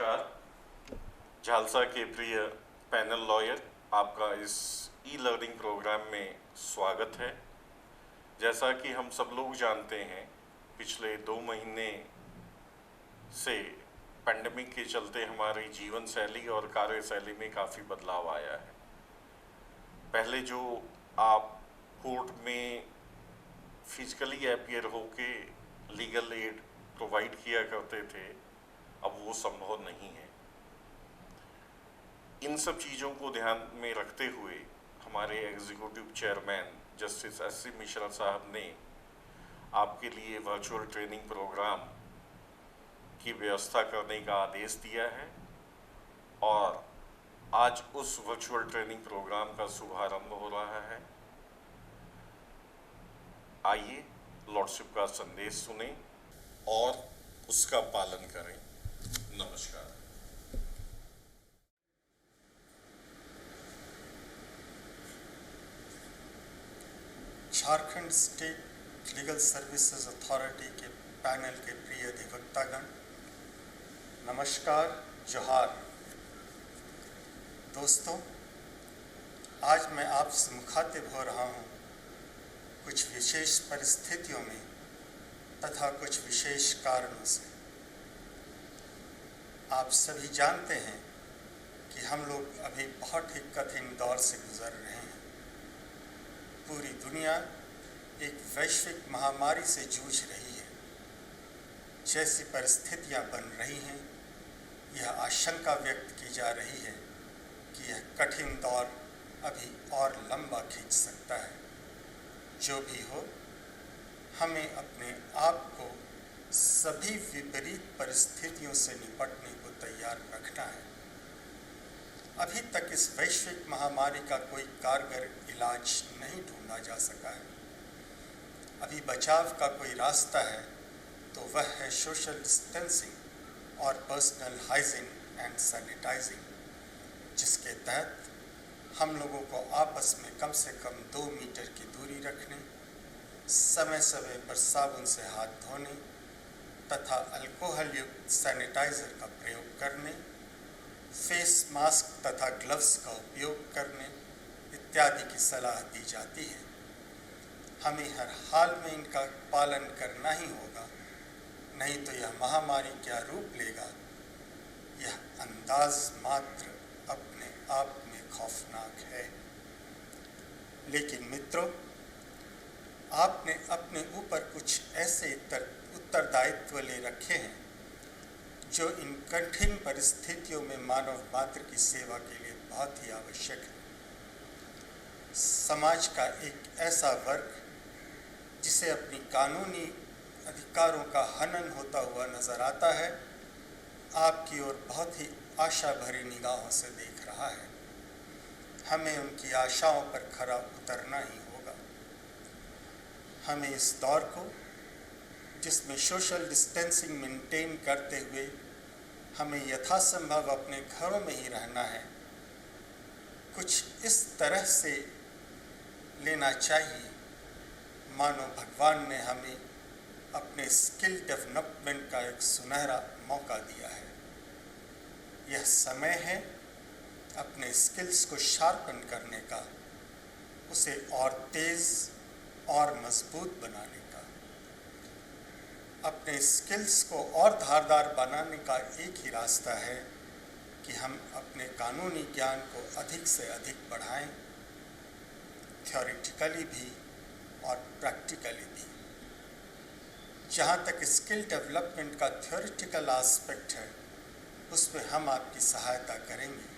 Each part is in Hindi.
नमस्कार। झालसा के प्रिय पैनल लॉयर, आपका इस ई लर्निंग प्रोग्राम में स्वागत है। जैसा कि हम सब लोग जानते हैं, पिछले 2 महीने से पैंडेमिक के चलते हमारी जीवन शैली और कार्यशैली में काफ़ी बदलाव आया है। पहले जो आप कोर्ट में फिजिकली अपीयर होके लीगल एड प्रोवाइड किया करते थे, अब वो संभव नहीं है। इन सब चीज़ों को ध्यान में रखते हुए हमारे executive chairman justice SC. Mishra साहब ने आपके लिए वर्चुअल ट्रेनिंग प्रोग्राम की व्यवस्था करने का आदेश दिया है और आज उस वर्चुअल ट्रेनिंग प्रोग्राम का शुभारंभ हो रहा है। आइए लॉर्डशिप का संदेश सुने और उसका पालन करें। नमस्कार। Jharkhand state legal services authority के पैनल के प्रिय अधिवक्तागण, नमस्कार, जोहार। दोस्तों, आज मैं आपसे मुखातिब हो रहा हूँ कुछ विशेष परिस्थितियों में तथा कुछ विशेष कारणों से। आप सभी जानते हैं कि हम लोग अभी बहुत ही कठिन दौर से गुजर रहे हैं। पूरी दुनिया एक वैश्विक महामारी से जूझ रही है। जैसी परिस्थितियां बन रही हैं, यह आशंका व्यक्त की जा रही है कि यह कठिन दौर अभी और लंबा खींच सकता है। जो भी हो, हमें अपने आप को सभी विपरीत परिस्थितियों से निपटने को तैयार रखना है। अभी तक इस वैश्विक महामारी का कोई कारगर इलाज नहीं ढूंढा जा सका है। अभी बचाव का कोई रास्ता है तो वह है सोशल डिस्टेंसिंग और पर्सनल हाइजीन एंड सैनिटाइजिंग, जिसके तहत हम लोगों को आपस में कम से कम 2 मीटर की दूरी रखने, समय समय पर साबुन से हाथ धोने तथा अल्कोहल युक्त सैनिटाइज़र का प्रयोग करने, फेस मास्क तथा ग्लव्स का उपयोग करने इत्यादि की सलाह दी जाती है। हमें हर हाल में इनका पालन करना ही होगा, नहीं तो यह महामारी क्या रूप लेगा, यह अंदाज मात्र अपने आप में खौफनाक है। लेकिन मित्रों, आपने अपने ऊपर कुछ ऐसे उत्तरदायित्व ले रखे हैं जो इन कठिन परिस्थितियों में मानव मात्र की सेवा के लिए बहुत ही आवश्यक है। समाज का एक ऐसा वर्ग जिसे अपनी कानूनी अधिकारों का हनन होता हुआ नजर आता है, आपकी ओर बहुत ही आशा भरी निगाहों से देख रहा है। हमें उनकी आशाओं पर खरा उतरना ही होगा। हमें इस दौर को, जिसमें सोशल डिस्टेंसिंग मेंटेन करते हुए हमें यथासंभव अपने घरों में ही रहना है, कुछ इस तरह से लेना चाहिए मानो भगवान ने हमें अपने स्किल डेवलपमेंट का एक सुनहरा मौका दिया है। यह समय है अपने स्किल्स को शार्पन करने का, उसे और तेज़ और मजबूत बनाने का। अपने स्किल्स को और धारदार बनाने का एक ही रास्ता है कि हम अपने कानूनी ज्ञान को अधिक से अधिक बढ़ाएं, थ्योरेटिकली भी और प्रैक्टिकली भी। जहाँ तक स्किल डेवलपमेंट का थ्योरेटिकल एस्पेक्ट है, उसमें हम आपकी सहायता करेंगे।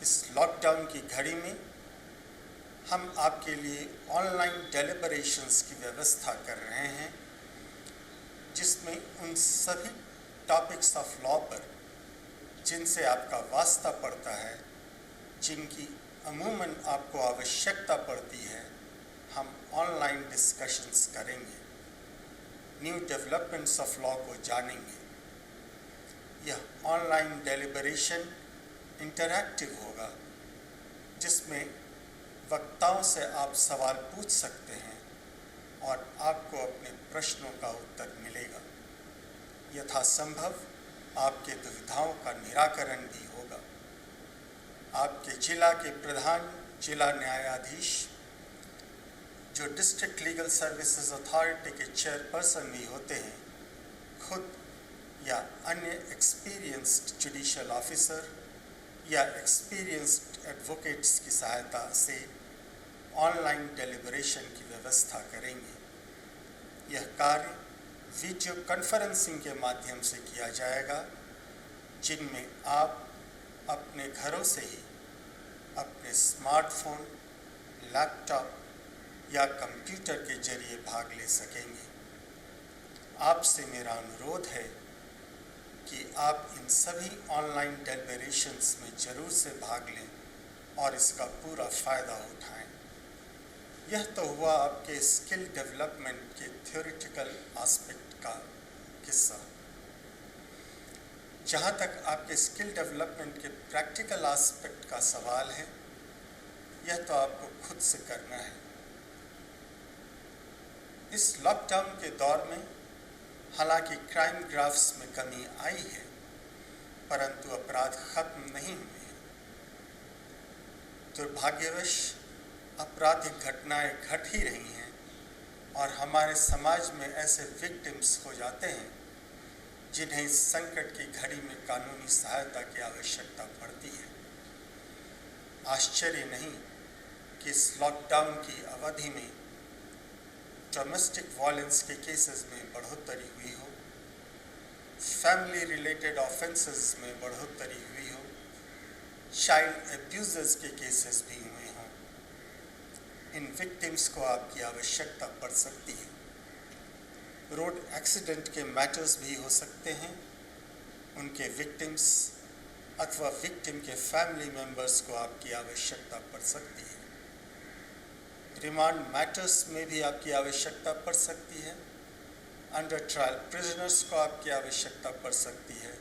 इस लॉकडाउन की घड़ी में हम आपके लिए ऑनलाइन डेलिबरेशंस की व्यवस्था कर रहे हैं, जिसमें उन सभी टॉपिक्स ऑफ लॉ पर जिनसे आपका वास्ता पड़ता है, जिनकी अमूमन आपको आवश्यकता पड़ती है, हम ऑनलाइन डिस्कशंस करेंगे, न्यू डेवलपमेंट्स ऑफ लॉ को जानेंगे। यह ऑनलाइन डेलिबरेशन इंटरैक्टिव होगा, जिसमें वक्ताओं से आप सवाल पूछ सकते हैं और आपको अपने प्रश्नों का उत्तर मिलेगा। यथासंभव आपके दुविधाओं का निराकरण भी होगा। आपके जिला के प्रधान जिला न्यायाधीश, जो डिस्ट्रिक्ट लीगल सर्विसेज अथॉरिटी के चेयरपर्सन भी होते हैं, खुद या अन्य एक्सपीरियंस्ड जुडिशियल ऑफिसर या एक्सपीरियंस्ड एडवोकेट्स की सहायता से ऑनलाइन डेलिब्रेशन की व्यवस्था करेंगे। यह कार्य वीडियो कॉन्फ्रेंसिंग के माध्यम से किया जाएगा, जिनमें आप अपने घरों से ही अपने स्मार्टफोन, लैपटॉप या कंप्यूटर के जरिए भाग ले सकेंगे। आपसे मेरा अनुरोध है कि आप इन सभी ऑनलाइन डेलिब्रेशंस में जरूर से भाग लें और इसका पूरा फ़ायदा उठाएं। यह तो हुआ आपके स्किल डेवलपमेंट के थ्योरेटिकल एस्पेक्ट का किस्सा। जहाँ तक आपके स्किल डेवलपमेंट के प्रैक्टिकल एस्पेक्ट का सवाल है, यह तो आपको खुद से करना है। इस लॉकडाउन के दौर में हालांकि क्राइम ग्राफ्स में कमी आई है, परंतु अपराध खत्म नहीं हुए हैं। दुर्भाग्यवश आपराधिक घटनाएं घट ही रही हैं और हमारे समाज में ऐसे विक्टिम्स हो जाते हैं जिन्हें इस संकट की घड़ी में कानूनी सहायता की आवश्यकता पड़ती है। आश्चर्य नहीं कि इस लॉकडाउन की अवधि में डोमेस्टिक वायलेंस के केसेस में बढ़ोतरी हुई हो, फैमिली रिलेटेड ऑफेंसेस में बढ़ोतरी हुई हो, चाइल्ड एब्यूजर्स के केसेस भी हुए हों। इन विक्टिम्स को आपकी आवश्यकता पड़ सकती है। रोड एक्सीडेंट के मैटर्स भी हो सकते हैं। उनके विक्टिम्स अथवा विक्टिम के फैमिली मेंबर्स को आपकी आवश्यकता पड़ सकती है। रिमांड मैटर्स में भी आपकी आवश्यकता पड़ सकती है। अंडर ट्रायल प्रिजनर्स को आपकी आवश्यकता पड़ सकती है।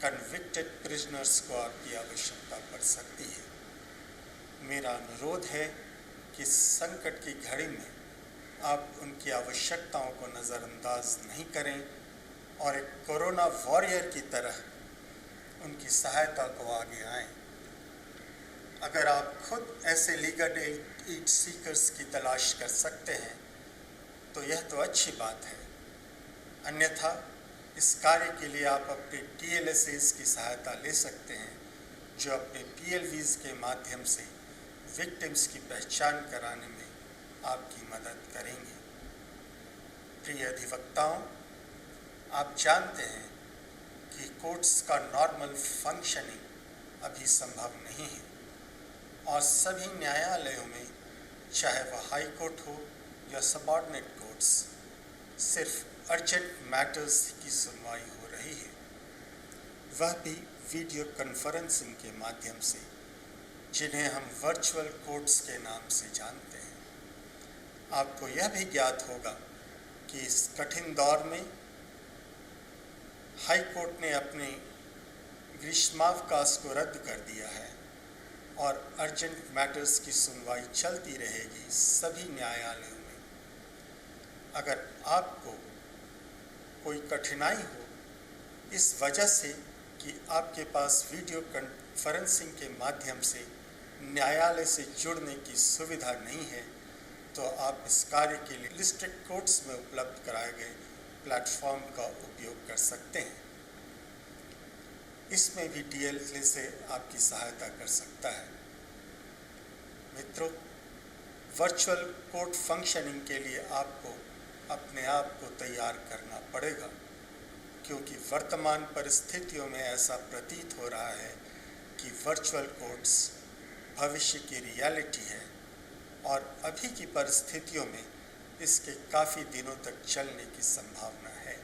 कन्विक्टेड प्रिजनर्स को आपकी आवश्यकता पड़ सकती है। मेरा अनुरोध है कि संकट की घड़ी में आप उनकी आवश्यकताओं को नज़रअंदाज नहीं करें और एक कोरोना वॉरियर की तरह उनकी सहायता को आगे आएं। अगर आप खुद ऐसे लीगल एड सीकर्स की तलाश कर सकते हैं तो यह तो अच्छी बात है। अन्यथा इस कार्य के लिए आप अपने TLSAs की सहायता ले सकते हैं, जो अपने PLVs के माध्यम से विक्टिम्स की पहचान कराने में आपकी मदद करेंगे। प्रिय अधिवक्ताओं, आप जानते हैं कि कोर्ट्स का नॉर्मल फंक्शनिंग अभी संभव नहीं है और सभी न्यायालयों में, चाहे वह हाई कोर्ट हो या सबऑर्डिनेट कोर्ट्स, सिर्फ अर्जेंट मैटर्स की सुनवाई हो रही है, वह भी वीडियो कॉन्फ्रेंसिंग के माध्यम से, जिन्हें हम वर्चुअल कोर्ट्स के नाम से जानते हैं। आपको यह भी ज्ञात होगा कि इस कठिन दौर में हाई कोर्ट ने अपने ग्रीष्मावकाश को रद्द कर दिया है और अर्जेंट मैटर्स की सुनवाई चलती रहेगी सभी न्यायालयों में। अगर आपको कोई कठिनाई हो इस वजह से कि आपके पास वीडियो कॉन्फ्रेंसिंग के माध्यम से न्यायालय से जुड़ने की सुविधा नहीं है, तो आप इस कार्य के लिए डिस्ट्रिक्ट कोर्ट्स में उपलब्ध कराए गए प्लेटफॉर्म का उपयोग कर सकते हैं। इसमें भी TLSA आपकी सहायता कर सकता है। मित्रों, वर्चुअल कोर्ट फंक्शनिंग के लिए आपको अपने आप को तैयार करना पड़ेगा, क्योंकि वर्तमान परिस्थितियों में ऐसा प्रतीत हो रहा है कि वर्चुअल कोर्ट्स भविष्य की रियलिटी है और अभी की परिस्थितियों में इसके काफ़ी दिनों तक चलने की संभावना है।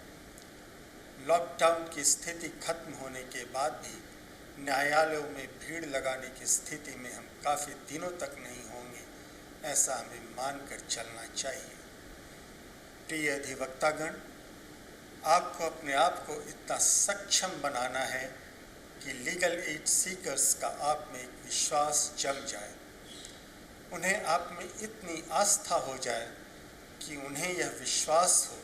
लॉकडाउन की स्थिति खत्म होने के बाद भी न्यायालयों में भीड़ लगाने की स्थिति में हम काफ़ी दिनों तक नहीं होंगे, ऐसा हमें मानकर चलना चाहिए। प्रिय अधिवक्तागण, आपको अपने आप को इतना सक्षम बनाना है कि लीगल एड सीकर्स का आप में एक विश्वास जम जाए, उन्हें आप में इतनी आस्था हो जाए कि उन्हें यह विश्वास हो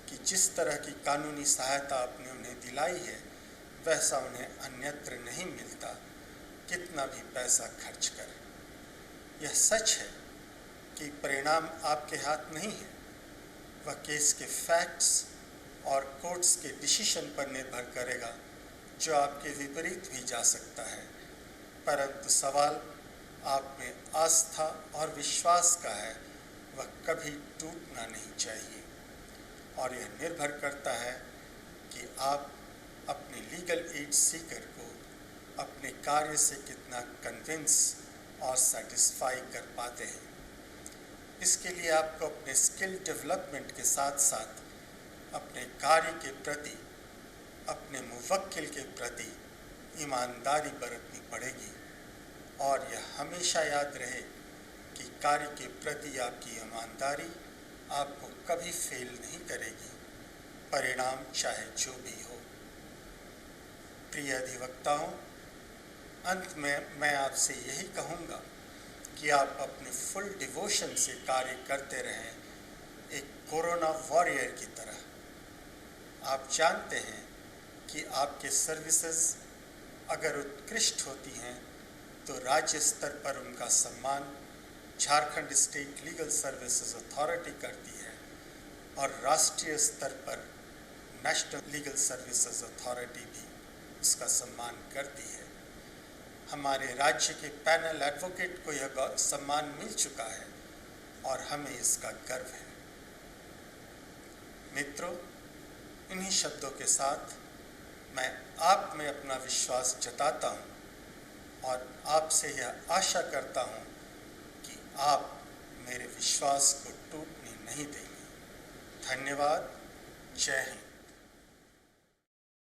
कि जिस तरह की कानूनी सहायता आपने उन्हें दिलाई है वैसा उन्हें अन्यत्र नहीं मिलता, कितना भी पैसा खर्च कर। यह सच है कि परिणाम आपके हाथ नहीं है, वह केस के फैक्ट्स और कोर्ट्स के डिसीजन पर निर्भर करेगा, जो आपके विपरीत भी जा सकता है। परंतु सवाल आप में आस्था और विश्वास का है, वह कभी टूटना नहीं चाहिए। और यह निर्भर करता है कि आप अपने लीगल एड सीकर को अपने कार्य से कितना कन्विंस और सेटिस्फाई कर पाते हैं। इसके लिए आपको अपने स्किल डेवलपमेंट के साथ साथ अपने कार्य के प्रति, अपने मुवक्किल के प्रति ईमानदारी बरतनी पड़ेगी। और यह हमेशा याद रहे कि कार्य के प्रति आपकी ईमानदारी आपको कभी फेल नहीं करेगी, परिणाम चाहे जो भी हो। प्रिय अधिवक्ताओं, अंत में मैं आपसे यही कहूँगा कि आप अपने फुल डिवोशन से कार्य करते रहें, एक कोरोना वॉरियर की तरह। आप जानते हैं कि आपके सर्विसेज अगर उत्कृष्ट होती हैं तो राज्य स्तर पर उनका सम्मान Jharkhand state legal services authority करती है और राष्ट्रीय स्तर पर नेशनल लीगल सर्विसेज अथॉरिटी भी उसका सम्मान करती है। हमारे राज्य के पैनल एडवोकेट को यह सम्मान मिल चुका है और हमें इसका गर्व है। मित्रों, इन्हीं शब्दों के साथ मैं आप में अपना विश्वास जताता हूँ और आपसे यह आशा करता हूँ कि आप मेरे विश्वास को टूटने नहीं देंगे। धन्यवाद। जय हिंद।